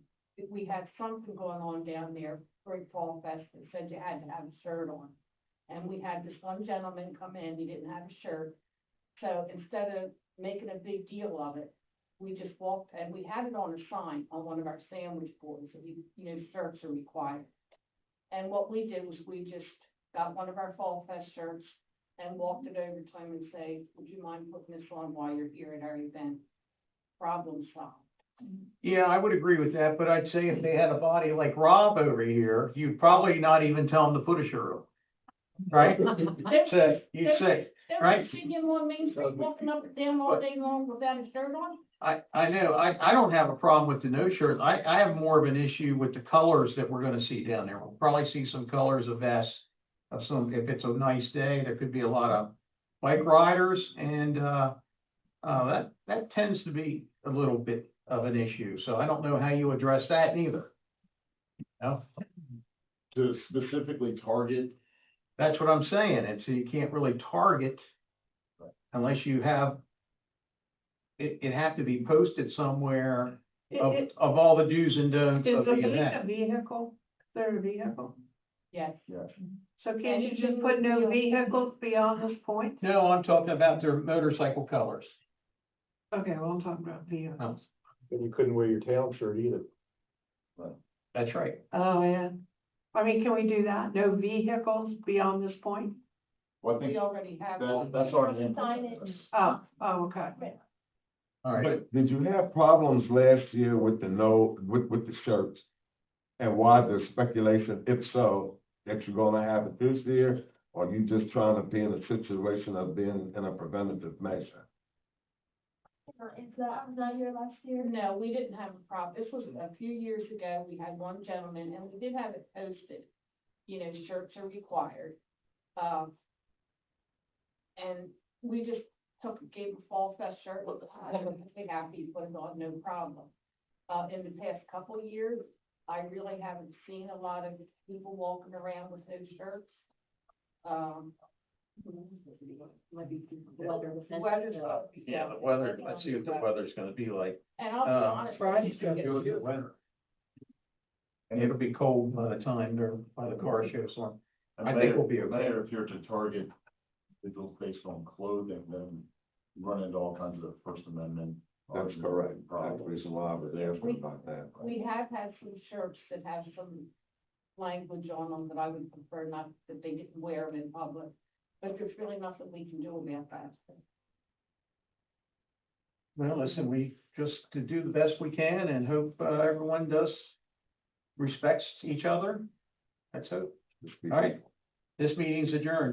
we had something going on down there for Fall Fest that said you had to have a shirt on. And we had this one gentleman come in, he didn't have a shirt. So instead of making a big deal of it, we just walked, and we had it on a sign on one of our sandwich boards that shirts are required. And what we did was we just got one of our Fall Fest shirts and walked it over to him and say, would you mind putting this on while you're here at our event? Problem solved. Yeah, I would agree with that, but I'd say if they had a body like Rob over here, you'd probably not even tell them to put a shirt on. Right? You'd say, right? See him on Main Street walking up and down all day long without a shirt on? I know, I don't have a problem with the no shirt. I have more of an issue with the colors that we're gonna see down there. We'll probably see some colors of vests, of some, if it's a nice day, there could be a lot of bike riders, and, that tends to be a little bit of an issue, so I don't know how you address that neither. No, To specifically target. that's what I'm saying, and so you can't really target unless you have it have to be posted somewhere of, It- of all the do's and don'ts Is of the the thing event. a vehicle? Is there a vehicle? Yes. Yes. So can't you Anything just put no with vehicles beyond this point? No, I'm talking about their motorcycle colors. Okay, well, I'm talking about vehicles. And you couldn't wear your town shirt either. That's right. Oh, yeah. I mean, can we do that? No vehicles beyond this point? Well, I think We already have. that's already in. Signage. Oh, okay. All right. But did you have problems last year with with the shirts? And why the speculation, if so, that you're gonna have it this year? Or you just trying to be in a situation of being in a preventative measure? Is that, was that here last year? No, we didn't have a problem. This was a few years ago. We had one gentleman and we did have it posted. You know, shirts are required. And we just gave a Fall Fest shirt, had him be happy, put it on, no problem. In the past couple of years, I really haven't seen a lot of people walking around with those shirts. Weather's up. Yeah, the weather, let's see what the weather's gonna be like. And I'll be honest. Friday's gonna get winter. And it'll be cold by the time by the car shows on. I think we'll be okay. Mayor, if you're to target individuals based on clothing, then you run into all kinds of First Amendment. That's arguments correct. and That's the problems. reason why I was asking about that. We have had some shirts that have some language on them that I would prefer not, that they didn't wear them in public. But there's really nothing we can do about that. Well, listen, we just to do the best we can and hope, everyone respects each other. Let's hope. All right, this meeting's adjourned.